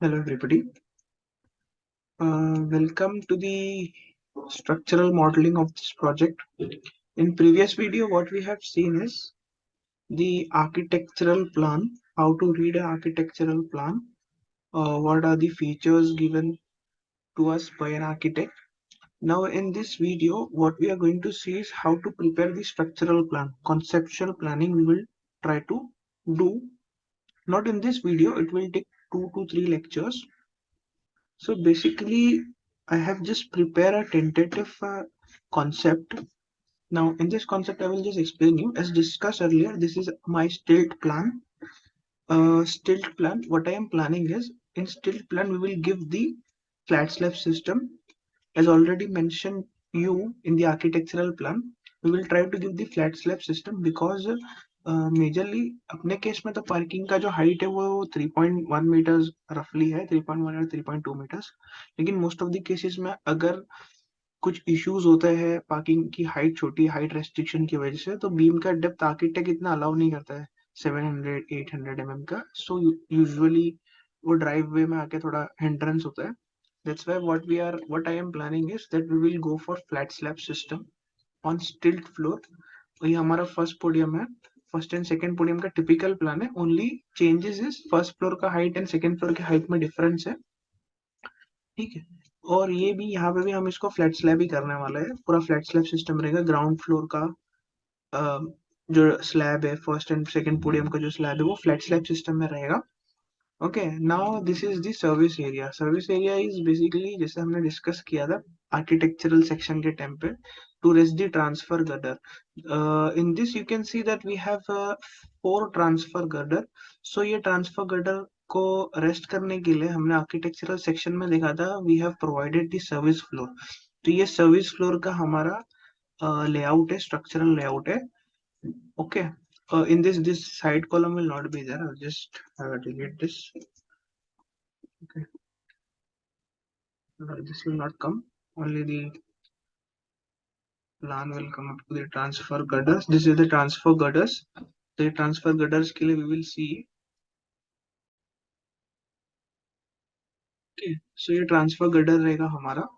Hello everybody. Welcome to the structural modeling of this project. In previous video, what we have seen is the architectural plan, how to read an architectural plan, what are the features given to us by an architect. Now in this video, what we are going to see is how to prepare the structural plan. Conceptual planning we will try to do. Not in this video, it will take 2 to 3 lectures. So basically, I have just prepared a tentative concept. Now, in this concept, I will just explain you. As discussed earlier, this is my stilt plan. Stilt plan, what I am planning is, in stilt plan, we will give the flat slab system. As already mentioned you in the architectural plan, we will try to give the flat slab system because majorly अपने case में तो parking का जो height है वो 3.1 metres रफली है, 3.1 और 3.2 मीटर्स. लेकिन मोस्ट ऑफ द केसेस में अगर कुछ इश्यूज होते हैं पार्किंग की हाइट छोटी हाइट रेस्ट्रिक्शन की वजह से, तो बीम का डेप्थ आर्किटेक्ट इतना अलाउ नहीं करता है 700-800 mm का. सो यूजुअली वो ड्राइव वे में आके थोड़ा हिंड्रेंस होता है. That's why what I am planning is that we will go for flat slab system on stilt floor. तो ये हमारा फर्स्ट पोडियम है. फर्स्ट एंड सेकंड पोडियम का टिपिकल प्लान है. Only changes is first floor का height and second floor की height में difference है. ठीक है. और ये भी यहाँ पे भी हम इसको फ्लैट स्लैब ही करने वाले हैं. पूरा फ्लैट स्लैब सिस्टम रहेगा. ग्राउंड फ्लोर का जो स्लैब है, फर्स्ट एंड सेकंड पोडियम का जो स्लैब है वो फ्लैट स्लैब सिस्टम में रहेगा. Okay, now this is the service area. Service area is basically जैसे हमने डिस्कस किया था आर्किटेक्चरल सेक्शन के टाइम पे, to rest the transfer girder. In this you can see that we have 4 transfer girder. So ये transfer girder को rest करने के लिए हमने आर्किटेक्चरल सेक्शन में देखा था, we have provided the service floor. तो ये सर्विस फ्लोर का हमारा लेआउट है, स्ट्रक्चरल लेआउट है. Okay. In this side column will not be there. I'll just delete this. Okay. This will not come. Only the plan will come up to the transfer girders. This is the transfer girders. The transfer girders के लिए we will see. Okay. So ये transfer girder रहेगा हमारा.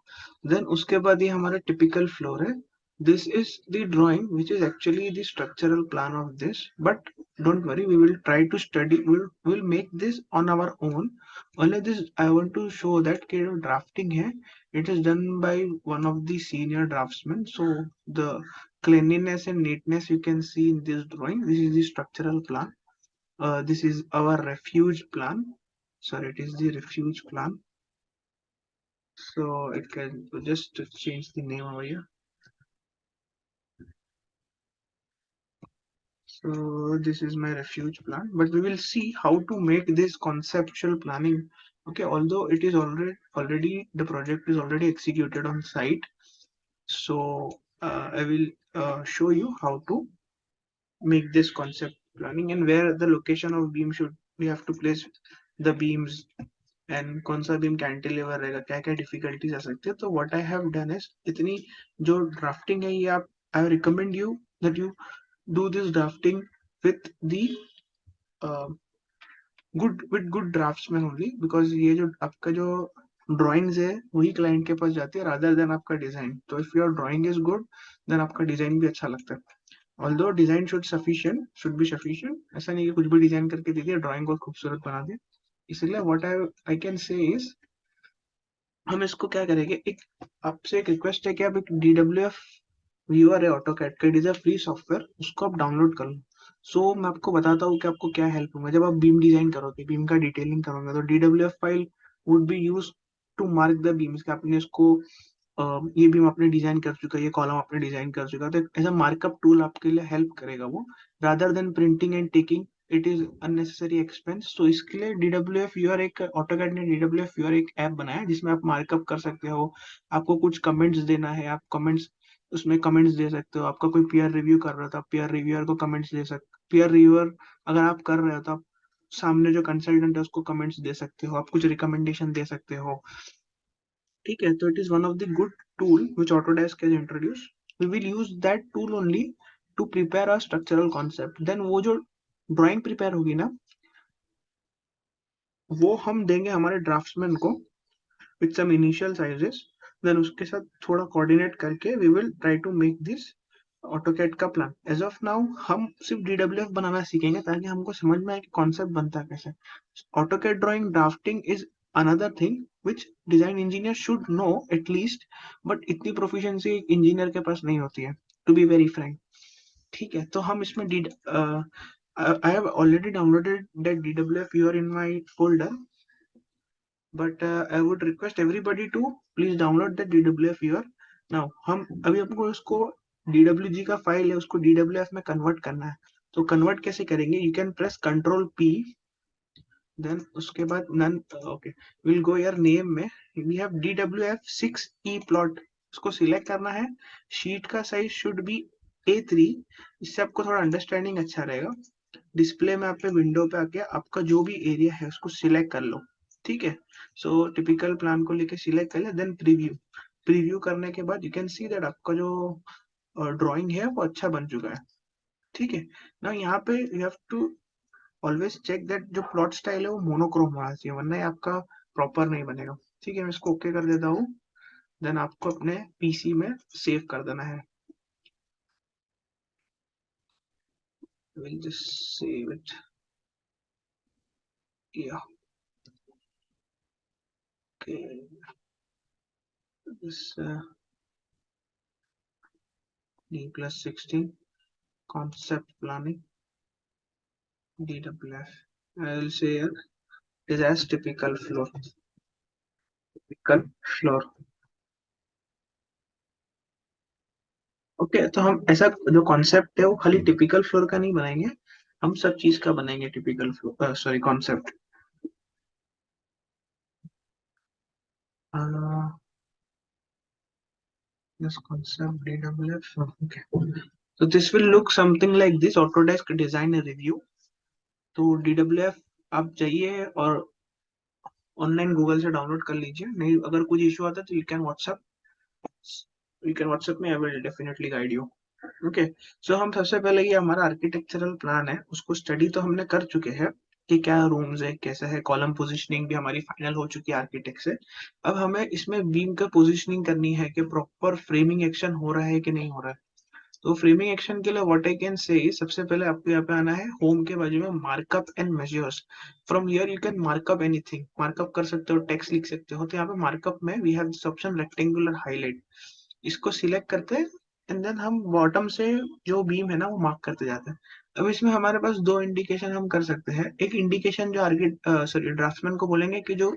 Then उसके बाद ये हमारा typical floor है. This is the drawing which is actually the structural plan of this, but don't worry, we will try to study, we'll make this on our own. Only this I want to show that कि जो drafting है, it is done by one of the senior draftsmen. So the cleanliness and neatness you can see in this drawing. This is the structural plan. This is our refuge plan. Sorry, it is the refuge plan. So it can just change the name over here. So this is my refuge plan, but we will see how to make this conceptual planning. Okay, although it is already the project is already executed on site. So I will show you how to make this concept planning and where the location of beam should we have to place the beams and कौन सा beam cantilever रहेगा, क्या क्या difficulties आ सकती है. तो what I have done is, इतनी जो ड्राफ्टिंग है ये आप, I recommend you that you do this drafting with the good draftsman only, because ये जो आपका जो ड्राइंग्स है वही क्लाइंट के पास जाती है रादर देन आपका डिजाइन. तो if your drawing is good then आपका डिजाइन भी अच्छा लगता है. Although design should be sufficient. ऐसा नहीं कि कुछ भी डिजाइन करके दे दिया, ड्राइंग को खूबसूरत बना दिया. इसलिए what I can say is, हम इसको क्या करेंगे, एक आपसे एक रिक्वेस्ट है कि आप एक DWF व्यूअर है ऑटोकैड का, it is a free software, उसको आप डाउनलोड कर लो. सो मैं आपको बताता हूँ कि आपको क्या हेल्प होगा जब आप बीम डिजाइन करोगे, बीम का डिटेलिंग करोगे. तो DWF file would be use to mark the beams. कि आपने इसको ये बीम आपने डिजाइन कर चुका है, ये कॉलम आपने डिजाइन कर चुका है, तो एज अ मार्कअप टूल आपके लिए हेल्प करेगा वो, rather than printing and taking it is unnecessary expense. तो इसके लिए DWF व्यूअर एक ऑटोकैड ने DWF व्यूअर एक ऐप बनाया है जिसमें आप मार्कअप कर सकते हो. आपको कुछ कमेंट्स देना है, आप कमेंट्स उसमें कमेंट्स दे सकते हो. आपका कोई पीयर रिव्यू कर रहा था, पीयर रिव्यूअर को कमेंट्स दे सकते. पीयर रिव्यूअर अगर आप कर रहे हो तो आप सामने जो कंसल्टेंट है उसको कमेंट्स दे सकते हो, आप कुछ रिकमेंडेशन दे सकते हो. ठीक है. तो it is one of the good tool which Autodesk has introduced. We will use that tool only to prepare a structural concept. Then वो जो ड्राइंग प्रिपेयर होगी ना, वो हम देंगे हमारे ड्राफ्ट्समैन को with some initial sizes, then उसके साथ थोड़ा कोऑर्डिनेट करके we will try to make this AutoCAD का प्लान। एज ऑफ नाउ हम सिर्फ डीडब्ल्यूएफ बनाना सीखेंगे ताकि हमको समझ में आए कि कॉन्सेप्ट बनता है कैसे। AutoCAD drawing drafting is another thing which design engineer should know at least, but इतनी प्रोफिशिएंसी इंजीनियर के पास नहीं होती है, टू बी वेरी फ्रैंक। ठीक है, तो हम इसमें D I have already downloaded that DWF viewer in my folder, but I would request everybody to please download the DWF viewer now। हम अभी आपको उसको DWG का फाइल है उसको DWF में कन्वर्ट करना है। तो कन्वर्ट कैसे करेंगे, you can press control P, then उसके बाद none, okay, will go your name में, we have DWF 6E plot, उसको सिलेक्ट करना है। शीट का साइज शुड बी A3, इससे आपको थोड़ा अंडरस्टैंडिंग अच्छा रहेगा। डिस्प्ले में आप पे विंडो पे आके आपका जो भी एरिया है उसको सिलेक्ट कर लो। ठीक है, सो टिपिकल प्लान को लेके सिलेक्ट कर लिया, देन प्रीव्यू। प्रीव्यू करने के बाद यू कैन सी दैट आपका जो ड्राइंग है वो अच्छा बन चुका है। ठीक है, ना यहाँ पे you have to always check that जो प्लॉट स्टाइल है वो मोनोक्रोम होना चाहिए, वरना ये आपका प्रॉपर नहीं बनेगा। ठीक है, मैं इसको ओके कर देता हूँ, देन आपको अपने पीसी में सेव कर देना है। विल जस्ट सेव इट, या okay, this D+16 concept planning DWF. I will say it is as typical floor. Typical floor. Okay तो हम ऐसा जो कॉन्सेप्ट है वो खाली टिपिकल फ्लोर का नहीं बनाएंगे, हम सब चीज का बनाएंगे typical floor, sorry concept. this concept DWF, okay, so this will look something like this, Autodesk design review। तो DWF आप जाइए और ऑनलाइन गूगल से डाउनलोड कर लीजिए, नहीं अगर कुछ इशू आता है तो यू कैन व्हाट्सएप में, I will definitely guide you. Okay, so हम सबसे पहले ये हमारा आर्किटेक्चरल प्लान है उसको स्टडी तो हमने कर चुके हैं कि क्या रूम्स है कैसा है, कॉलम पोजीशनिंग भी हमारी फाइनल हो चुकी है आर्किटेक्ट से। अब हमें इसमें बीम का पोजीशनिंग करनी है कि प्रॉपर फ्रेमिंग एक्शन हो रहा है कि नहीं हो रहा है। तो फ्रेमिंग एक्शन के लिए व्हाट आई कैन से, सबसे पहले आपको यहाँ पे आना है होम के बाजू में markup and measures. From here you can markup anything, markup कर सकते हो, टेक्स्ट लिख सकते हो। तो यहाँ पे मार्कअप में we have this option rectangular highlight, इसको सिलेक्ट करते हैं एंड देन हम बॉटम से जो बीम है ना वो मार्क करते जाते हैं। अब इसमें हमारे पास दो इंडिकेशन हम कर सकते हैं। एक इंडिकेशन जो सॉरी ड्राफ्ट्समैन को बोलेंगे कि जो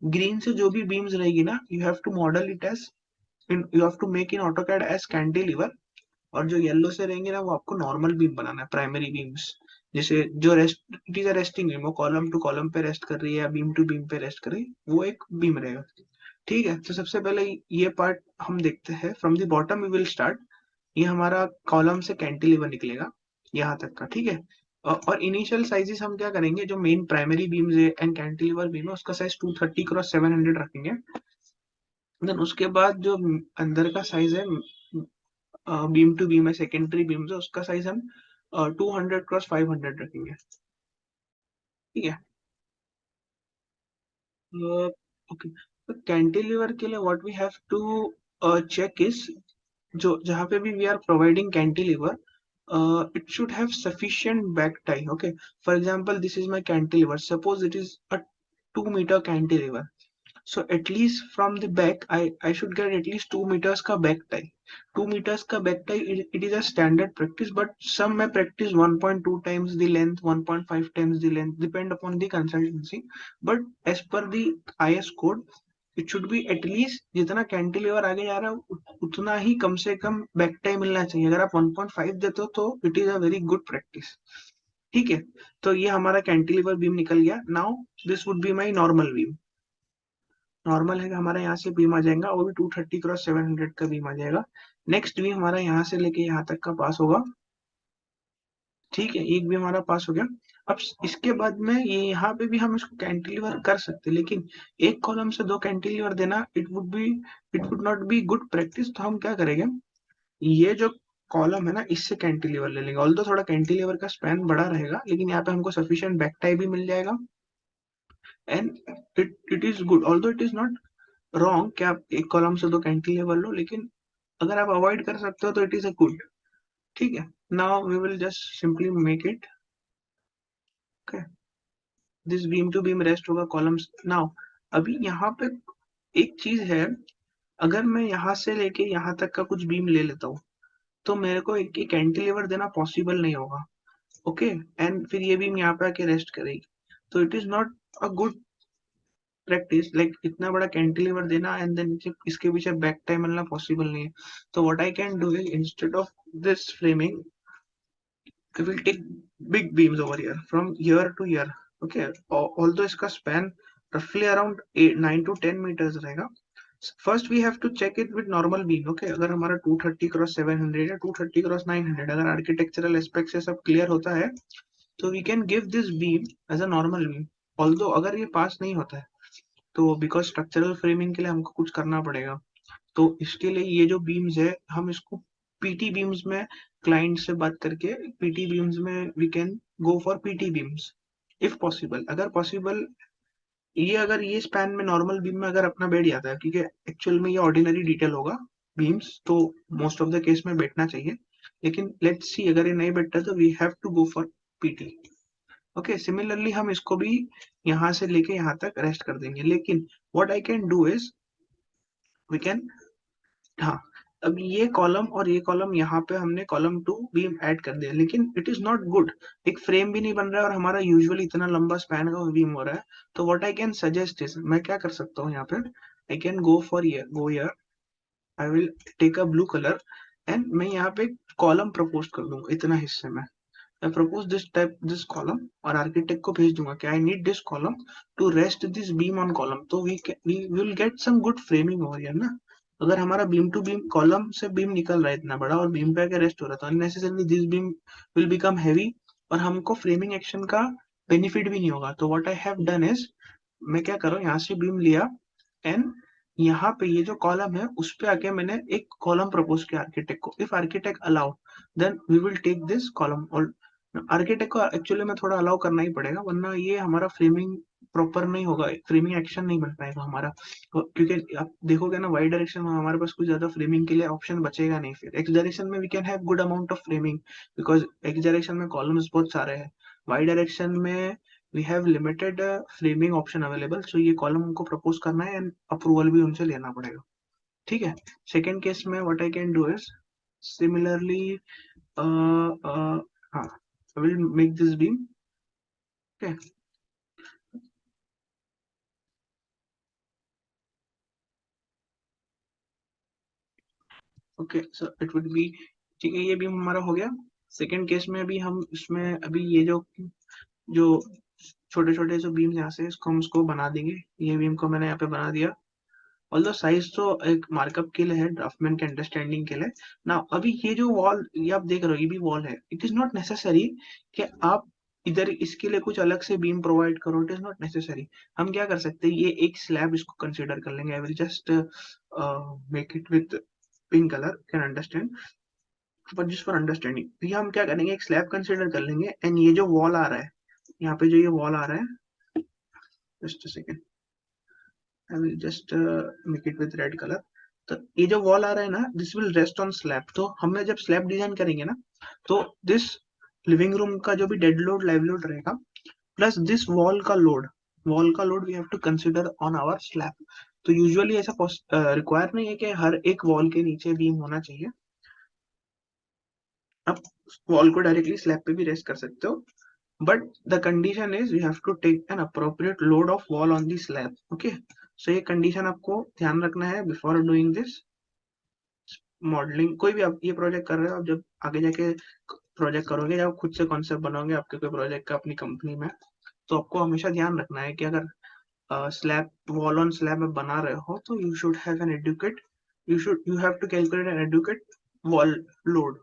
ग्रीन से जो भी बीम्स रहेगी ना, you have to model it as, you have to make in AutoCAD as cantilever. और जो येलो से रहेंगे ना वो आपको नॉर्मल बीम बनाना है, प्राइमरी बीम्स। जैसे जो rest, it is a resting beam, वो कॉलम टू कॉलम पे रेस्ट कर रही है या बीम टू बीम पे रेस्ट कर रही है, वो एक बीम रहेगा। ठीक है, तो सबसे पहले ये पार्ट हम देखते हैं। From the bottom we will start, ये हमारा कॉलम से कैंटिलीवर निकलेगा यहाँ तक का। ठीक है, और इनिशियल साइजेस हम क्या करेंगे, जो मेन प्राइमरी बीम्स है एंड कैंटिलीवर बीम है उसका साइज 230 क्रॉस 700 रखेंगे। देन उसके बाद जो अंदर का साइज है बीम टू बीम है, सेकेंडरी बीम है, उसका साइज हम 200 क्रॉस 500 रखेंगे। ठीक है, ओके, तो कैंटिलीवर के लिए what we have to check is, जो जहाँ पे भी we are providing cantilever, it should have sufficient back tie। Okay, for example this is my cantilever, suppose it is a 2 meter cantilever, so at least from the back I should get at least 2 meters का back tie। 2 meters का back tie, it is a standard practice, but some may practice 1.2 times the length, 1.5 times the length, depend upon the consultancy, but as per the IS code it should be at least जितना cantilever आगे जा रहा है उतना ही कम से come back time मिलना चाहिए। अगर आप 1.5 देते हो तो it is a very good practice. ठीक है, तो ये हमारा कैंटिलीवर बीम निकल गया। Now this would be my normal beam. Normal है कि हमारा यहाँ से बीम आ जाएगा, वो भी 230 क्रॉस 700 का बीम आ जाएगा। नेक्स्ट बीम हमारा यहाँ से लेके यहाँ तक का पास होगा। ठीक है, एक भी हमारा पास हो गया। अब इसके बाद में ये यहाँ पे भी हम इसको कैंटिलीवर कर सकते हैं, लेकिन एक कॉलम से दो कैंटिलीवर देना it would not be good practice. तो हम क्या करेंगे, ये जो कॉलम है ना इससे कैंटिलीवर ले लेंगे। ऑल्दो थोड़ा कैंटिलीवर का स्पैन बड़ा रहेगा, लेकिन यहाँ पे हमको सफिशिएंट बैक टाई भी मिल जाएगा and it is good, although it is not wrong कि आप एक कॉलम से दो कैंटिलीवर लो, लेकिन अगर आप अवॉइड कर सकते हो तो इट इज अ गुड। ठीक है, now we will just simply make it okay, this beam to beam rest होगा कॉलम्स। नाउ अभी यहाँ पे एक चीज है, अगर मैं यहाँ से लेके यहाँ तक का कुछ बीम ले लेता हूँ तो मेरे को एक कैंटिलीवर देना पॉसिबल नहीं होगा। ओके, एंड फिर ये बीम यहाँ पे आके रेस्ट करेगी, तो it is not a good practice, like इतना बड़ा कैंटिलीवर देना एंड देन इसके पीछे बैक टाइम मिलना पॉसिबल नहीं है। तो what I can do is, instead of this framing I will take big beams over here from here to here. Okay, although इसका span roughly around 9 to 10 meters रहेगा. First we have to check it with normal beam. Okay, अगर हमारा 230 cross 700 या 230 cross 900 अगर architectural aspect से सब clear होता है तो we can give this beam as a normal beam. Although अगर ये पास नहीं होता है तो बिकॉज स्ट्रक्चरल फ्रेमिंग के लिए हमको कुछ करना पड़ेगा, तो इसके लिए ये जो बीम्स है हम इसको पीटी बीम्स में क्लाइंट से बात करके पीटी बीम्स में we can go for PT beams if possible. अगर पॉसिबल ये अगर ये स्पैन में नॉर्मल बीम में अगर अपना बैठ जाता है, क्योंकि एक्चुअल में ये ऑर्डिनरी डिटेल होगा बीम्स, तो मोस्ट ऑफ द केस में बैठना चाहिए, लेकिन लेट्स सी अगर ये नहीं बैठता तो we have to go for PT. Okay, similarly हम इसको भी यहाँ से लेके यहाँ तक रेस्ट कर देंगे, लेकिन what I can do is we can, हाँ, अब ये कॉलम और ये कॉलम यहाँ पे हमने कॉलम टू बीम ऐड कर दिया, लेकिन इट इज नॉट गुड, एक फ्रेम भी नहीं बन रहा है और हमारा यूजुअली इतना लंबा स्पैन का बीम हो रहा है। तो what I can suggest is, मैं क्या कर सकता हूँ यहाँ पे, I can go for go here, I will take a blue colour and मैं यहाँ पे कॉलम प्रपोज कर दूंगा इतना हिस्से में। I propose this column और आर्किटेक्ट को भेज दूंगा कि I need this column to rest this beam on column, तो we will get some good framing over here ना। अगर हमारा बीम टू बीम कॉलम से बीम निकल रहा है इतना बड़ा और बीम पे आके रेस्ट हो रहा है तो unnecessarily this beam will become heavy और हमको फ्रेमिंग एक्शन का बेनिफिट भी नहीं होगा। तो what I have done is, मैं क्या कर रहा हूँ, यहाँ से बीम लिया एंड यहाँ पे ये जो कॉलम है उस पे आके मैंने एक कॉलम प्रपोज किया आर्किटेक्ट को, if architect allow then we will take this column. और आर्किटेक्ट को एक्चुअली में थोड़ा अलाउ करना ही पड़ेगा वरना ये हमारा फ्रेमिंग प्रॉपर नहीं होगा, फ्रेमिंग एक्शन नहीं बन पाएगा हमारा, क्योंकि आप देखोगे ना वाई डायरेक्शन में हमारे पास कुछ ज्यादा फ्रेमिंग के लिए ऑप्शन बचेगा नहीं। फिर एक्स डायरेक्शन में we can have good amount of framing because X direction में कॉलम्स बहुत सारे हैं, वाई डायरेक्शन में we have limited framing option available. So ये कॉलम उनको प्रपोज करना है एंड अप्रूवल भी उनसे लेना पड़ेगा। ठीक है, सेकेंड केस में what I can do is similarly हाँ, I will make this beam. Okay. Okay, so it would be, ठीक है, ये बीम हमारा हो गया। सेकेंड केस में अभी हम इसमें अभी ये जो जो छोटे छोटे जो बीम यहाँ से इसको हम उसको बना देंगे। ये बीम को मैंने यहाँ पे बना दिया, ऑल्दो साइज तो एक मार्कअप के लिए है, ड्राफ्टमैन के अंडरस्टैंडिंग के लिए ना। अभी ये जो वॉल ये आप देख रहे हो ये भी वॉल है, इट इज नॉट नेसेसरी कि आप इधर इसके लिए कुछ अलग से बीम प्रोवाइड करो, इट इज नॉट नेसेसरी। हम क्या कर सकते हैं, ये एक स्लैब इसको कंसीडर कर लेंगे, आई will just make it with pink colour, can understand, but just for understanding ये हम क्या करेंगे, एक स्लैब कंसीडर कर लेंगे एंड ये जो वॉल आ रहा है यहाँ पे, जो ये वॉल आ रहा है, just a second, I will just make it with red color। तो ये जो वॉल आ रहा है ना, this will rest on slab. तो हमें जब स्लैब डिजाइन करेंगे ना तो दिस लिविंग रूम का जो भी डेड लोड लाइव लोड रहेगा प्लस दिस वॉल का load we have to consider on our slab. तो यूजुअली ऐसा रिक्वायर नहीं है कि हर एक वॉल के नीचे बीम होना चाहिए, आप वॉल को डायरेक्टली स्लैब पे भी रेस्ट कर सकते हो, but the condition is you have to take an appropriate load of wall on the slab। okay, so ये condition आपको ध्यान रखना है before doing this मॉडलिंग। कोई भी आप ये प्रोजेक्ट कर रहे हो, आप जब आगे जाके प्रोजेक्ट करोगे या खुद से कॉन्सेप्ट बनाओगे आपके कोई प्रोजेक्ट का अपनी कंपनी में, तो आपको हमेशा ध्यान रखना है कि अगर स्लैब वॉल ऑन स्लैब आप बना रहे हो तो you should have an adequate, you have to calculate an adequate wall load,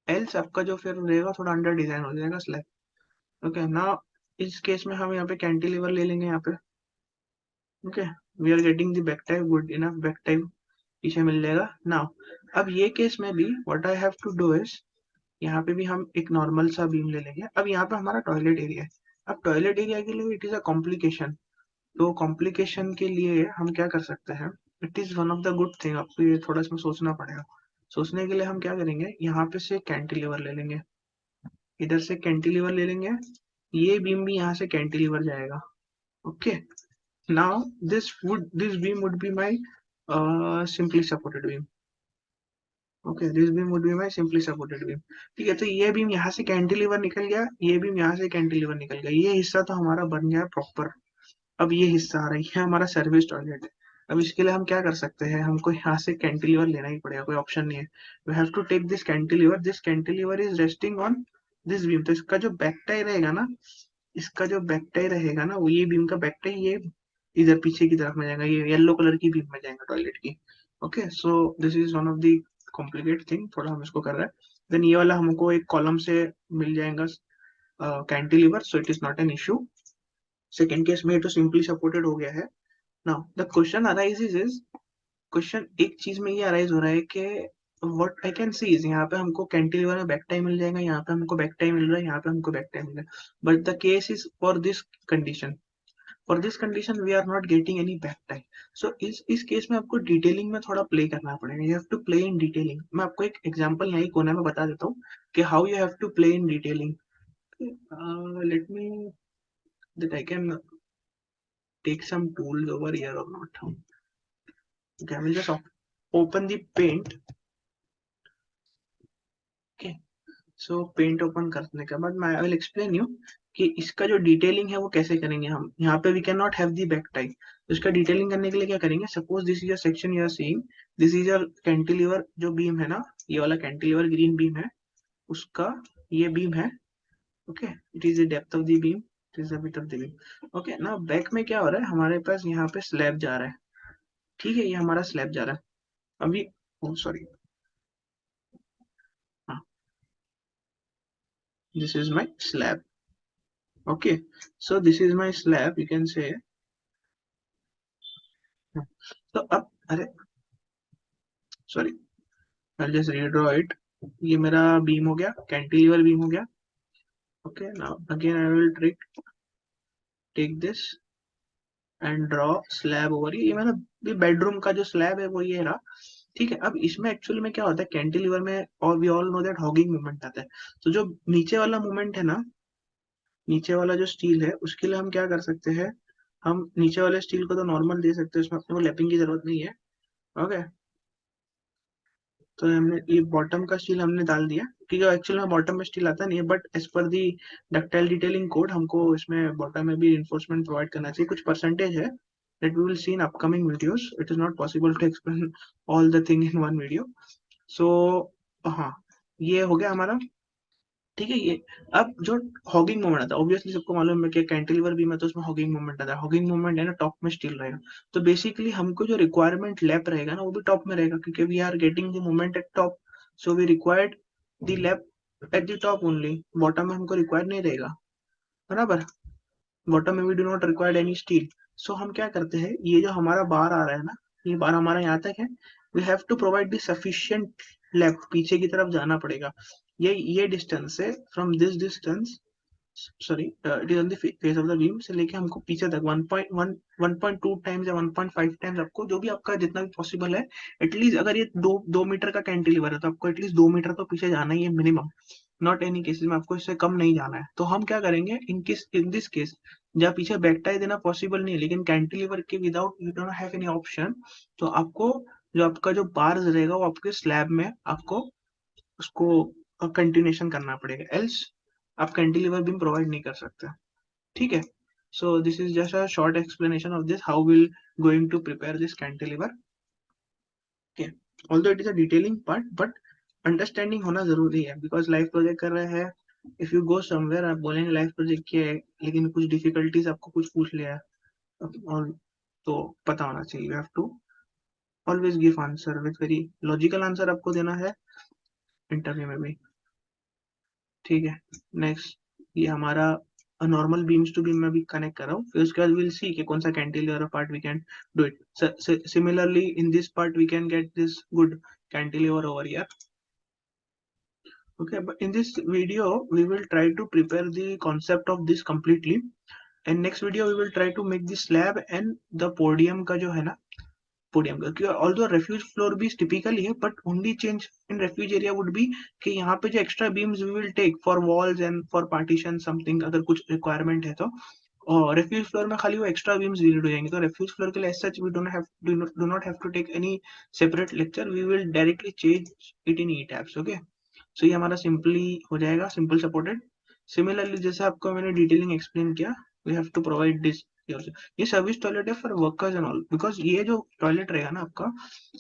else आपका जो फिर रहेगा थोड़ा अंडर डिजाइन हो जाएगा स्लैब। ओके ना, इस केस में हम यहाँ पे कैंटिलीवर ले लेंगे यहाँ पे। Okay, we are getting the back type, good enough back type पीछे मिल जाएगा नाउ। अब ये केस में भी what I have to do is यहाँ पे भी हम एक नॉर्मल सा बीम ले लेंगे। अब यहाँ पे हमारा टॉयलेट एरिया है, अब टॉयलेट एरिया के लिए इट इज अ कॉम्प्लिकेशन, तो कॉम्प्लिकेशन के लिए हम क्या कर सकते हैं, it is one of the good thing, आपको ये थोड़ा इसमें सोचना पड़ेगा। सोचने के लिए हम क्या करेंगे, यहाँ पे से कैंटिलीवर ले लेंगे, इधर से कैंटिलीवर ले लेंगे, ये बीम भी यहाँ से कैंटिलीवर जाएगा। Okay, now this beam would be my simply supported beam. Okay, this beam would be my simply supported beam. ठीक है, तो ये बीम यहाँ से कैंटिलीवर निकल गया, ये बीम यहाँ से कैंटिलीवर निकल गया, ये हिस्सा तो हमारा बन गया प्रॉपर। अब ये हिस्सा आ रहा है, ये हमारा सर्विस टॉयलेट है। अब इसके लिए हम क्या कर सकते हैं, हमको यहाँ से कैंटिलीवर लेना ही पड़ेगा, कोई ऑप्शन नहीं है। We have to take this cantilever is resting on this beam. तो इसका जो बैक टाई रहेगा ना, इसका जो बैक टाई रहेगा ना, वो ये बीम का बैक टाई ये इधर पीछे की तरफ में जाएगा, ये येलो कलर की बीम में जाएगा टॉयलेट की। Okay, so this is one of the complicate thing, थोड़ा हम इसको कर रहे हैं। देन ये वाला हमको एक कॉलम से मिल जाएगा cantilever, so it is not an issue. Second case में तो सिंपली सपोर्टेड हो गया है। Now the question arises is, question एक चीज में ये अराइज हो रहा है कि what I can see is, यहाँ पे हमको कैंटिलीवर में बैक टाइम मिल जाएगा, यहाँ पे हमको बैक टाइम मिल रहा है, यहाँ पे हमको बैक टाइम मिल रहा है, but the case is for this condition we are not getting any back time. So इस केस में आपको डिटेलिंग में थोड़ा प्ले करना पड़ेगा, you have to play in detailing. मैं आपको एक एग्जांपल यही कोने में बता देता हूँ कि how you have to play in detailing. Let me that I can take some tools over here or not. Okay, I will just open the paint. Okay, so paint open करने के बाद मैं I will explain you कि इसका जो detailing है वो कैसे करेंगे हम। यहाँ पे we cannot have the back tie, तो इसका डिटेलिंग करने के लिए क्या करेंगे, suppose this is a section you are seeing, this is a cantilever जो बीम है ना, ये वाला कैंटिलीवर ग्रीन बीम है, उसका ये बीम है। Okay, it is the depth of the beam, it is the width of the beam. Okay, ना बैक में क्या हो रहा है, हमारे पास यहाँ पे स्लैब जा रहा है। ठीक है, ये हमारा स्लैब जा रहा है अभी, सॉरी, हाँ, this is my slab. Okay, so this is my slab, you can say. तो अब अरे sorry, I just redraw it. ये मेरा बीम हो गया, कैंटिलीवर बीम हो गया। Okay, now again I will take this and draw slab over. ये मेरा बेडरूम का जो स्लैब है वो ये रहा। ठीक है, अब इसमें एक्चुअली में क्या होता है कैंटिलीवर में, और we all know that hogging movement आता है। तो जो नीचे वाला मूवमेंट है ना, नीचे वाला जो स्टील है उसके लिए हम क्या कर सकते हैं, हम नीचे वाले स्टील को तो नॉर्मल दे सकते हैं, उसमें अपने को लैपिंग की जरूरत नहीं है। ओके, तो हमने ये बॉटम का स्टील हमने डाल दिया, क्योंकि एक्चुअली में बॉटम में स्टील आता नहीं है, but as per the ductile detailing code हमको इसमें बॉटम में भी रिइंफोर्समेंट प्रोवाइड करना चाहिए, कुछ परसेंटेज है that we will see in upcoming videos. It is not possible to explain all the thing in one video. So हाँ, ये हो गया हमारा। ठीक है, ये अब जो हॉगिंग मोमेंट आता है, ऑब्वियसली सबको मालूम है कि कैंटिलीवर भी में तो उसमें हॉगिंग मोमेंट आता है, हॉगिंग मोमेंट है ना, टॉप में स्टील रहेगा। तो बेसिकली हमको जो रिक्वायरमेंट लैप रहेगा ना, वो भी टॉप में रहेगा, क्योंकि we are getting the moment at top, so we required the lap at the top only. Bottom में हमको रिक्वायर नहीं रहेगा, बराबर, बॉटम में we do not required any steel. So हम क्या करते हैं, ये जो हमारा बार आ रहा है ना, ये बार हमारा यहाँ तक है, we have to provide the sufficient left, पीछे की तरफ जाना पड़ेगा। ये डिस्टेंस है from this distance, sorry it is on the face of the beam से लेके हमको पीछे तक 1.1 1.2 टाइम्स या 1.5 टाइम्स, आपको जो भी आपका जितना भी पॉसिबल है, एटलीस्ट अगर ये 2 मीटर का कैंटिलीवर है तो आपको एटलीस्ट 2 मीटर तो पीछे जाना ही है मिनिमम, नॉट एनी केसेस में आपको इससे कम नहीं जाना है। तो हम क्या करेंगे इन दिस केस, जहाँ पीछे बैक टाई देना पॉसिबल नहीं है, लेकिन कैंटिलीवर के without you don't have any option, तो आपको जो आपका जो बार्स रहेगा वो आपके स्लैब में आपको उसको कंटिन्यूशन करना पड़ेगा, एल्स आप कैंटिलीवर बीम प्रोवाइड नहीं कर सकते। ठीक है, so this is just a short explanation of this how will going to prepare this cantilever. Okay, although it is a detailing part, but understanding होना जरूरी है, बिकॉज लाइफ प्रोजेक्ट कर रहे हैं। इफ यू गो समवेयर, आप बोलेंगे life project किया है, लेकिन कुछ डिफिकल्टीज आपको कुछ पूछ लिया है, और तो पता होना चाहिए, you have to always give answer with very logical answer आपको देना है इंटरव्यू में भी। ठीक है, नेक्स्ट ये हमारा नॉर्मल बीम्स टू बीम में भी कनेक्ट कर रहा हूँ, फिर उसके बाद विल सी कि कौन सा cantilever part we can do it. Similarly in this part we can get this good cantilever over here. Okay, but in this video we will try to prepare the concept of this completely, and next video we will try to make the slab and the podium का जो है ना, podium का, क्योंकि although refuge floor भी typical ही है, but only change in refuge area would be कि यहाँ पे जो extra beams we will take for walls and for partition something, अगर कुछ requirement है तो, और refuge floor में खाली वो extra beams needed हो जाएंगे, तो refuge floor के लिए as such we do not have to take any separate lecture, we will directly change it in E-tabs. Okay, so ये हमारा सिंपली हो जाएगा, सिंपल सपोर्टेड। सिमिलरली जैसे आपको मैंने डिटेलिंग एक्सप्लेन किया, we have to provide this. ये service toilet है for workers and all, because ये जो टॉयलेट रहेगा ना आपका,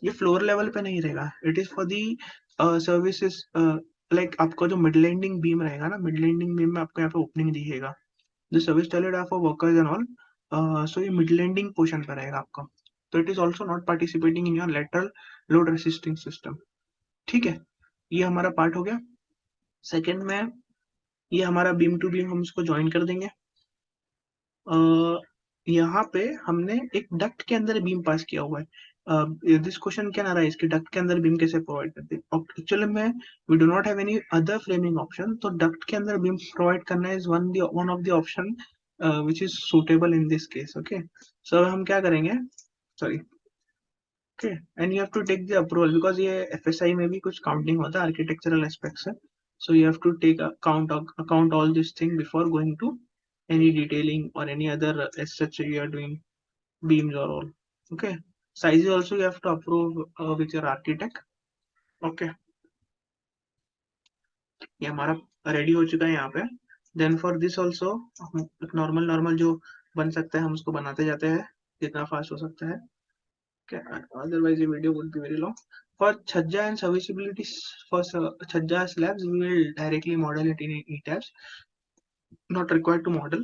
ये फ्लोर लेवल पे नहीं रहेगा, it is for the services. Like आपका जो मिड लैंडिंग बीम रहेगा ना, मिड लैंडिंग बीम में आपको यहाँ पे ओपनिंग दिखेगा, the service toilet are for workers and all, so ये मिड लैंडिंग पोर्शन पे रहेगा आपका, तो it is also not participating in your lateral load resisting system. ठीक है, ये हमारा पार्ट हो गया। सेकेंड में ये हमारा बीम टू बीम हम इसको ज्वाइन कर देंगे। यहाँ पे हमने एक डक्ट के अंदर बीम पास किया हुआ है। दिस क्वेश्चन कैन अराइज कि डक्ट के अंदर बीम कैसे प्रोवाइड करते हैं। एक्चुअली में we do not have any other framing option, तो डक्ट के अंदर बीम प्रोवाइड करना is one of the option which is suitable in this case. Okay, so हम क्या करेंगे, sorry, okay, and you have to take the approval, because ये FSI में भी कुछ काउंटिंग होता है, आर्किटेक्चरल एस्पेक्ट्स है, so you have to take account all this thing before going to any detailing or any other as such you are doing beams or all. Okay, size also you have to approve with your architect. Okay, ये हमारा ready हो चुका है यहाँ पे। Then for this also normal normal जो बन सकता है हम उसको बनाते जाते हैं जितना फास्ट हो सकता है। Okay, otherwise the video would be very long. For Chhajja and serviceability, for Chhajja slabs, we will directly model it in ETABS. Not required to model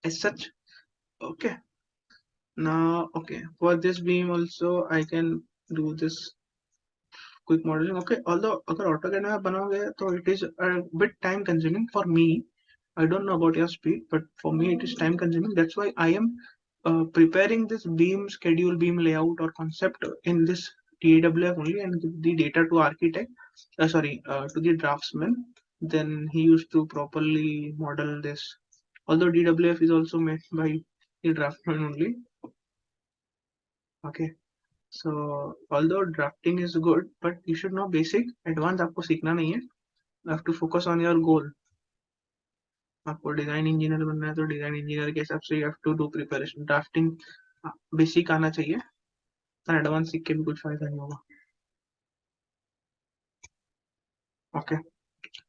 as such. Okay. Now, okay. For this beam also, I can do this quick modeling. Okay. Although अगर AutoCAD में आप बनाओगे तो it is a bit time consuming for me. I don't know about your speed, but for me it is time consuming. That's why I am preparing this beam schedule, beam layout or concept in this DAWF only, and give the data to architect, to the draftsman. Then he used to properly model this. Although DWF is also made by the draftsman only. Okay, so although drafting is good, but you should know basic. Advanced आपको सीखना नहीं है. You have to focus on your goal. आपको design engineer बनना है तो design engineer के हिसाब से you have to do preparation. Drafting basic आना चाहिए, तो एडवांस सीख के भी कुछ फायदा नहीं होगा। Okay,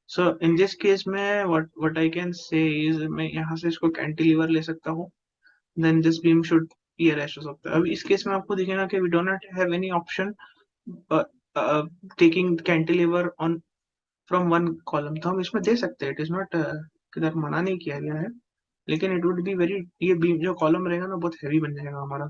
so in this case में what I can say is मैं यहाँ से इसको कैंटिलीवर ले सकता हूँ, then this beam should ये रेस्ट हो सकता है। अब इस केस में आपको दिखेगा कि we do not have any option taking cantilever on from one column, तो हम इसमें दे सकते हैं, इट इज नॉट किधर मना नहीं किया गया है, लेकिन इट वुड बी वेरी, ये बीम जो कॉलम रहेगा ना बहुत हैवी बन जाएगा हमारा,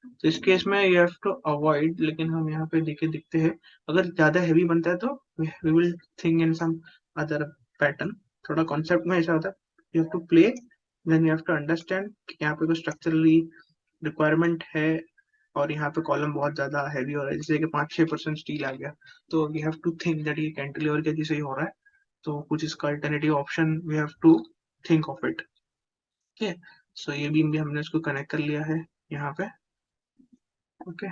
तो इस केस में यू हैव टू अवॉइड। लेकिन हम यहाँ पे देखे दिखते हैं, अगर ज्यादा हैवी बनता है तो we will think in some other pattern. थोड़ा कॉन्सेप्ट में ऐसा होता है, you have to play, then you have to understand कि यहाँ पे कोई स्ट्रक्चरली रिक्वायरमेंट है और यहाँ पे कॉलम बहुत ज्यादा हैवी हो रहा है, जैसे कि 5-6% स्टील आ गया, तो we have to think that ये कैंटिलीवर के जैसे ही हो रहा है, तो कुछ इसका alternative option we have to think of it. Okay, so ये बीम भी हमने इसको कनेक्ट कर लिया है यहाँ पे। ओके,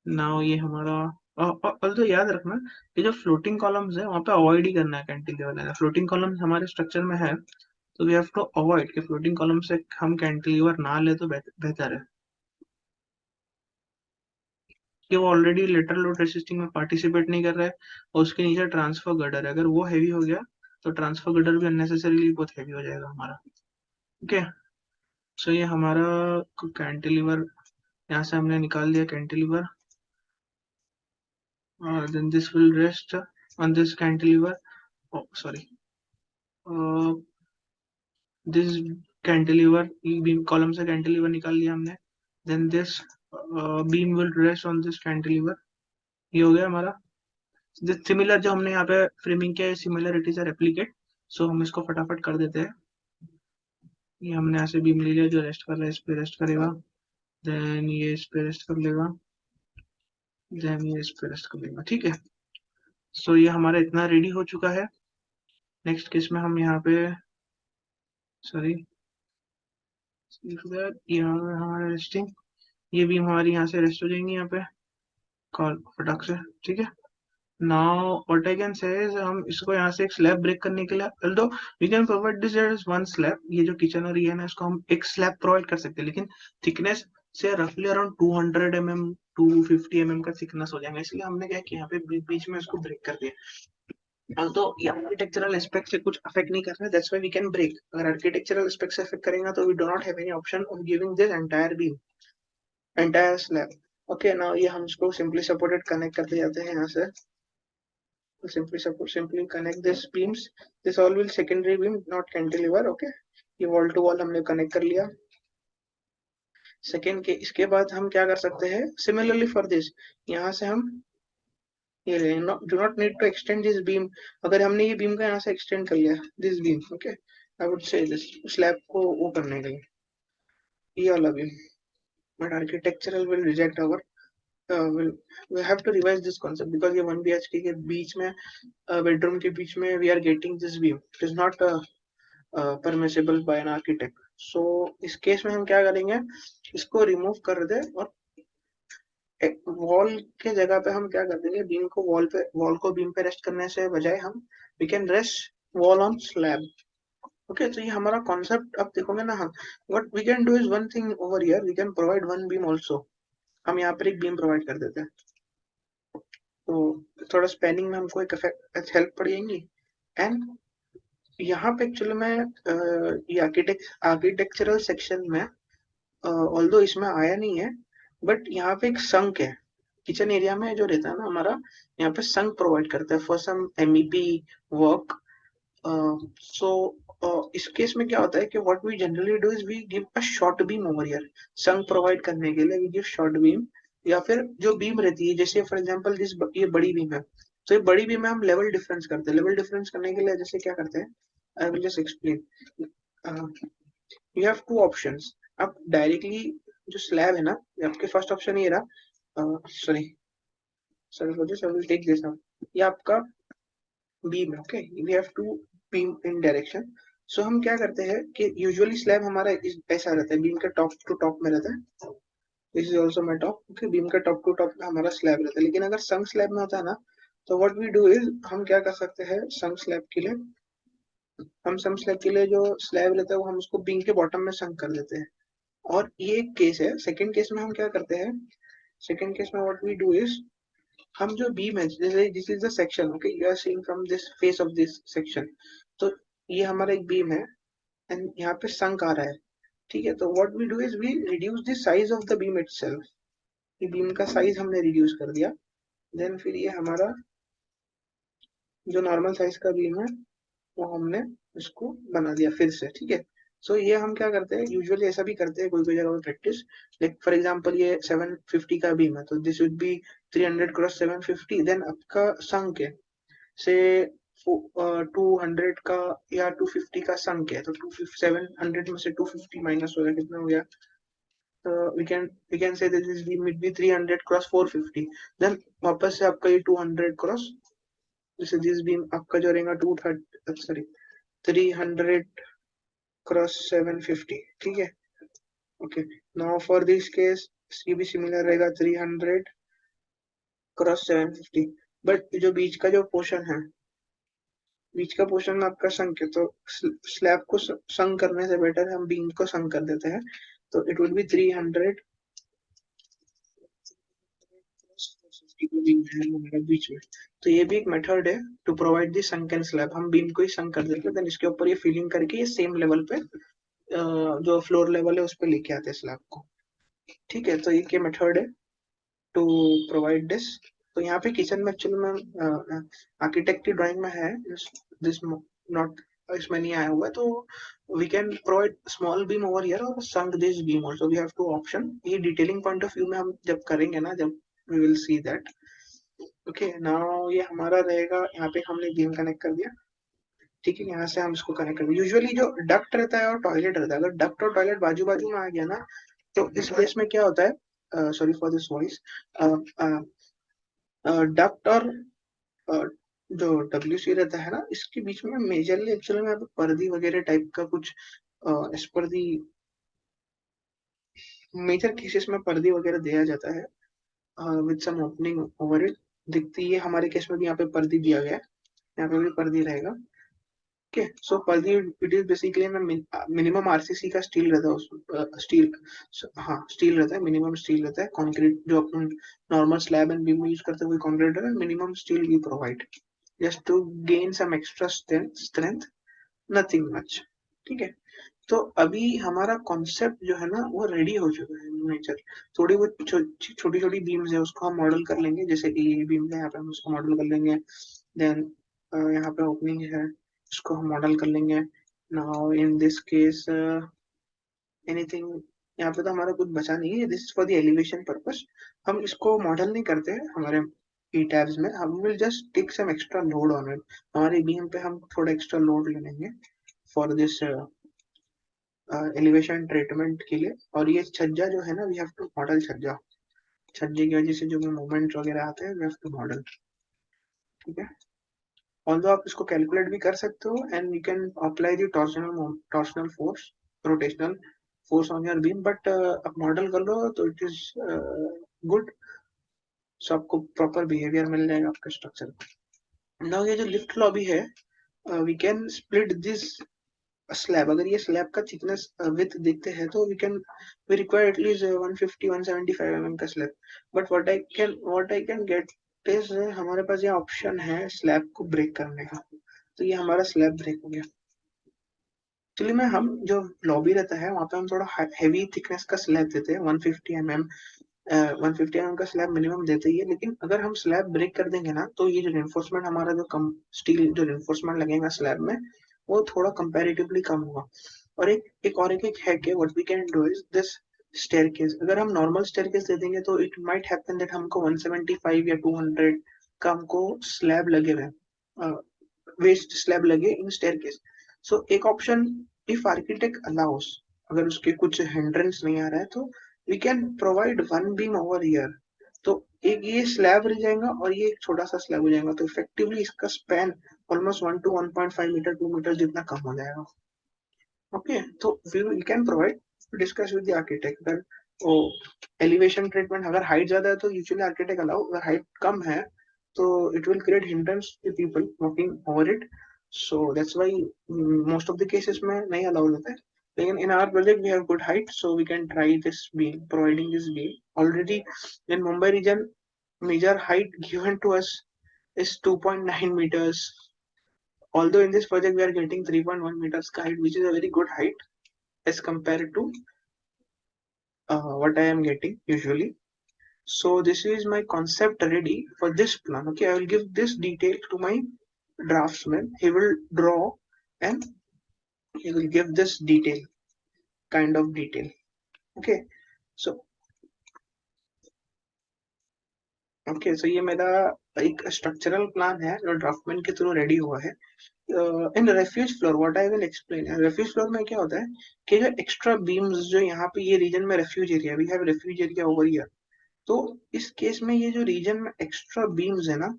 नाउ ये हमारा, और तो याद रखना कि जो फ्लोटिंग कॉलम्स है वहाँ पे अवॉइड ही करना है कैंटिलीवर लेना। फ्लोटिंग कॉलम्स हमारे स्ट्रक्चर में है, तो वी हैव टू अवॉइड कि फ्लोटिंग कॉलम से हम कैंटिलीवर ना ले तो बेहतर है, कि वो ऑलरेडी लेटरल लोड रेसिस्टिंग में पार्टिसिपेट नहीं कर रहा है, और उसके नीचे ट्रांसफर गर्डर है, अगर वो हैवी हो गया तो ट्रांसफर गर्डर भी अननेसेसरीली बहुत हैवी हो जाएगा हमारा। ओके, सो ये हमारा कैंटिलीवर, यहाँ से हमने निकाल दिया cantilever, then this will rest on this cantilever. Oh, sorry. This cantilever beam column से cantilever निकाल लिया हमने. Then this beam will rest on this cantilever. ये हो गया हमारा। सिमिलर जो हमने यहाँ पे फ्रेमिंग के सिमिलरिटीज है रेप्लिकेट, सो हम इसको फटाफट कर देते हैं। ये हमने यहाँ से बीम ले लिया जो रेस्ट कर रहा है, इस पे रेस्ट करेगा, देन ये इस पे रेस्ट कर लेगा, देन ये इस पे रेस्ट कर लेगा। ठीक है, सो ये हमारा इतना रेडी हो चुका है। नेक्स्ट केस में हम यहाँ पे सॉरी हमारा रेस्टिंग, ये भी हमारी यहाँ से रेस्ट हो जाएंगी यहाँ पे कॉल फटाक से, ठीक है। Now what I can say is हम इसको यहाँ से एक स्लैब ब्रेक करने के लिए although we can provide this as one slab, ये जो किचन और ये है ना इसको हम एक स्लैब प्रोवाइड कर सकते हैं, लेकिन थिकनेस से रफली अराउंड 200 mm 250 mm का थिकनेस हो जाएगा, इसलिए हमने क्या किया यहाँ पे बीच में इसको ब्रेक कर दिया। तो ये आर्किटेक्चरल एस्पेक्ट से कुछ अफेक्ट नहीं कर रहा है, that's why we can break. अगर आर्किटेक्चरल एस्पेक्ट से अफेक्ट करेगा तो we do not have any option of giving this entire beam, entire slab. Okay, now ये हम इसको सिंपली सपोर्टेड कनेक्ट करते जाते हैं यहाँ से। simply connect this beams, this all will secondary beam not cantilever। Okay, ये वॉल टू वॉल हमने कनेक्ट कर लिया। सेकेंड के इसके बाद हम क्या कर सकते हैं, सिमिलरली फॉर दिस यहाँ से हम ये do not need to extend this beam. अगर हमने ये बीम का यहाँ से एक्सटेंड कर लिया this beam, okay I would say this slab को वो करने के लिए ये वाला beam, but architectural will reject our will we have to revise this concept because ये 1 BHK के बीच में बेडरूम के बीच में we are getting this beam, it is not permissible by an architect। so इस केस में हम क्या करेंगे, इसको रिमूव कर दे और वॉल के जगह पे हम क्या कर देंगे, बीम को वॉल को बीम पे रेस्ट करने से बजाय हम we can rest wall on slab। Okay, तो ये हमारा कॉन्सेप्ट अब देखोगे ना हम, what we can do is one thing over here, we can provide one beam also। हम यहाँ पर एक बीम प्रोवाइड कर देते हैं, तो थोड़ा स्पेनिंग में हमको एक हेल्प पड़ जाएंगी। एंड यहाँ पे एक्चुअली में ये आर्किटेक्चरल सेक्शन में ऑल्दो इसमें आया नहीं है, बट यहाँ पे एक संक है किचन एरिया में जो रहता है ना हमारा, यहाँ पे संक प्रोवाइड करता है for some MEP work. So इस केस में क्या होता है कि what we generally do is we give a short beam over here, sunk provide करने के लिए वी गिव शॉर्ट बीम, या फिर जो बीम रहती है जैसे फॉर एग्जांपल जिस ये बड़ी बीम है, तो ये बड़ी बीम में हम लेवल डिफरेंस करते हैं। लेवल डिफरेंस करने के लिए जैसे क्या करते हैं, I will just explain. You have two options, आप डायरेक्टली जो स्लैब है ना, आपके फर्स्ट ऑप्शन ये रहा, sorry sorry for this, I will take this. ये आपका बीम है, okay we have two beam in direction. So हम क्या करते हैं कि यूजुअली स्लैब हमारा ऐसा रहता है, बीम के टॉप टू टॉप में रहता है, this is also my top, okay beam का टॉप टू टॉप हमारा स्लैब रहता है। लेकिन अगर संक स्लैब में होता है ना, तो व्हाट वी डू इज हम क्या कर सकते हैं, संक स्लैब के लिए हम संक स्लैब के लिए जो स्लैब रहता है वो हम उसको बीम के बॉटम में संक कर देते हैं। और ये एक केस है। सेकंड केस में हम क्या करते हैं, सेकंड केस में व्हाट वी डू इज हम जो बीम है, जैसे this is the section, okay you are seeing from this face of this section, तो ये हमारा एक बीम है एंड यहाँ पे संक आ रहा है, ठीक है। तो what we do is we reduce the size of the beam itself, ये बीम का साइज हमने रिड्यूस कर दिया। देन फिर ये हमारा जो नॉर्मल साइज का बीम है वो हमने इसको बना दिया फिर से, ठीक है। सो ये हम क्या करते हैं, यूजुअली ऐसा भी करते हैं कोई कोई जगह पे प्रैक्टिस, लाइक फॉर एग्जांपल ये 750 का बीम है, तो this would be 300 cross 750, then आपका संक है से 200 का या 250 का संक है, तो 700 में से 250 माइनस हो गया, कितना हो गया, we can say that this beam would be 300 cross 450, then वापस से आपका ये 200 क्रॉस, जैसे दिस बीम आपका जो रहेगा 300 क्रॉस 750, ठीक है। Okay, now for this case ये भी सिमिलर रहेगा 300 क्रॉस 750, बट जो बीच का जो पोर्शन है, बीच का पोर्शन में आपका संक है, तो स्लैब को संक करने से बेटर हम बीम को संक कर देते हैं, तो इट विल बी 300 बीच में। तो ये भी एक मेथड है to provide the sunken slab, हम बीम को ही संक कर देते हैं, देन इसके ऊपर ये फिलिंग करके ये सेम लेवल पे जो फ्लोर लेवल है उस पर लेके आते हैं स्लैब को, ठीक है। तो ये मेथड है टू प्रोवाइड दिस। तो यहाँ पे किचन में एक्चुअली में आर्किटेक्ट की ड्राइंग में है दिस नॉट, इसमें नहीं आया हुआ है, तो we can provide small beam over here और sunk this beam also, we have two option. ये डिटेलिंग पॉइंट ऑफ व्यू में हम जब करेंगे ना, जब we will see that. Okay, now ये हमारा रहेगा, यहाँ पे हमने बीम कनेक्ट कर दिया, ठीक है। यहाँ से हम इसको कनेक्ट कर, यूजुअली जो डक्ट रहता है और टॉयलेट रहता है, अगर डक्ट और टॉयलेट बाजू बाजू में आ गया ना, तो इस केस में क्या होता है, sorry for this voice, duct और जो WC रहता है ना, इसके बीच में मेजरली एक्चुअली में यहाँ पे पर्दी वगैरह टाइप का कुछ as per the major cases में पर्दी वगैरह दिया जाता है with some opening over it. दिखती है हमारे केस में भी यहाँ पे पर्दी दिया गया है, यहाँ पे भी पर्दी रहेगा। ओके, सो पर्दी it is basically minimum RCC का स्टील रहता है उस स्टील, हाँ स्टील रहता है, मिनिमम स्टील रहता है। कंक्रीट जो अपन नॉर्मल स्लैब एंड बीम में यूज करते हैं वही कंक्रीट है, minimum steel we provide just to gain some extra strength, nothing much. ठीक है, तो अभी हमारा कॉन्सेप्ट जो है ना वो रेडी हो चुका है नेचर। थोड़ी बहुत छोटी छोटी बीम्स है उसको हम मॉडल कर लेंगे, जैसे ये बीम है यहाँ पे हम उसको मॉडल कर लेंगे। देन यहाँ पे ओपनिंग है उसको हम मॉडल कर लेंगे। Now in this case anything, यहाँ पे तो हमारा कुछ बचा नहीं है, this is for the elevation purpose. हम इसको मॉडल नहीं करते हैं हमारे ई टैब्स में, हम will just take some extra load on it. हमारे बीम पे हम थोड़ा एक्स्ट्रा लोड ले लेंगे फॉर दिस एलिवेशन ट्रीटमेंट के लिए। और ये छज्जा जो है ना, वी हैव टू मॉडल छज्जा, छज्जे की वजह से जो भी मूवमेंट वगैरह आते हैं वी हैव टू मॉडल। ठीक है, ऑल्दो आप इसको कैलकुलेट भी कर सकते हो and you can apply the torsional force, rotational force on your beam, but आप मॉडल कर लो तो इट इज गुड। सो आपको प्रॉपर बिहेवियर मिल जाएगा आपके स्ट्रक्चर। नाउ ये जो लिफ्ट लॉबी है, we can split this slab. अगर ये स्लैब का थिकनेस विथ देखते हैं तो वी रिक्वायर एटलीस्ट 150 175 mm का slab. But what I can get is, हमारे पास ये ऑप्शन है स्लैब को ब्रेक करने का। तो ये हमारा स्लैब ब्रेक हो गया। एक्चुअली में हम जो लॉबी रहता है वहां पे हम थोड़ा हैवी थिकनेस का स्लैब देते हैं, 150 mm। 150 mm का स्लैब मिनिमम देते ही है, लेकिन अगर हम स्लैब ब्रेक कर देंगे ना तो ये जो रिइंफोर्समेंट हमारा जो कम स्टील जो रिइंफोर्समेंट लगेगा स्लैब में वो थोड़ा कंपैरेटिवली कम होगा। और एक है कि what we can do is this staircase. अगर हम नॉर्मल स्टेयरकेस दे देंगे तो इट माइट हैपन दैट हमको 175 या 200 का हमको स्लैब लगे हुए, वेस्ट स्लैब लगे इन स्टेयरकेस। सो एक ऑप्शन, इफ आर्किटेक्ट अलाउस, अगर उसके कुछ हिंड्रेंस नहीं आ रहा है तो we can provide one beam over here. तो एक ये स्लैब रह जाएगा और ये एक छोटा सा स्लैब हो जाएगा, तो इफेक्टिवली इसका span almost 1 to 1.5 metre 2 metre जितना कम हो जाएगा। ओके, तो we can provide, discuss with the architect then. ओ एलिवेशन ट्रीटमेंट, अगर हाइट ज्यादा है तो यूजुअली आर्किटेक्ट अलाउ, अगर हाइट कम है तो it will create hindrance to people walking over it. So that's why most of the cases में नहीं अलाउ होता है। लेकिन in our project we have good height, so we can try this beam, providing this beam. Already in Mumbai region, major height given to us is 2.9 meters. Although in this project we are getting 3.1 meters height, which is a very good height as compared to what I am getting usually. So this is my concept ready for this plan. Okay, I will give this detail to my draftsman. He will draw and he will give this detail, kind of detail. Okay, so so ये मेरा एक structural plan है जो draughtsman के through ready हुआ है। In refuge floor what I will explain, refuge floor में क्या होता है कि जो एक्स्ट्रा बीम्स जो यहाँ पे ये रीजन में refuge area, we have refuge area over here. तो इस केस में ये जो रीजन में एक्स्ट्रा बीम्स है ना,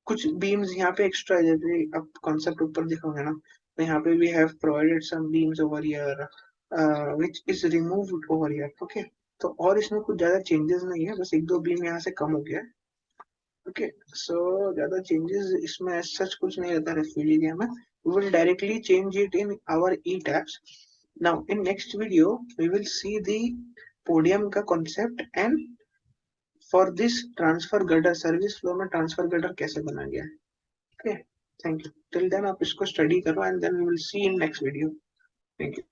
कुछ बीम्स यहाँ पे एक्स्ट्रा है, जैसे अब कॉन्सेप्ट ऊपर दिखोगे ना तो यहाँ पे we have provided some beams over here which is removed over here. Okay, तो और इसमें कुछ ज्यादा चेंजेस नहीं है, बस एक दो बीम यहाँ से कम हो गया है। ओके, सो ज्यादा चेंजेस इसमें सच कुछ नहीं रहता रेफ्यूज एरिया में। we will directly change it in our e-tabs. Now in next video we will see the podium का concept and for this transfer girder, service floor में ट्रांसफर गर्डर कैसे बनाया गया है। Okay, thank you. Till then आप इसको study करो and then we will see in next video. Thank you.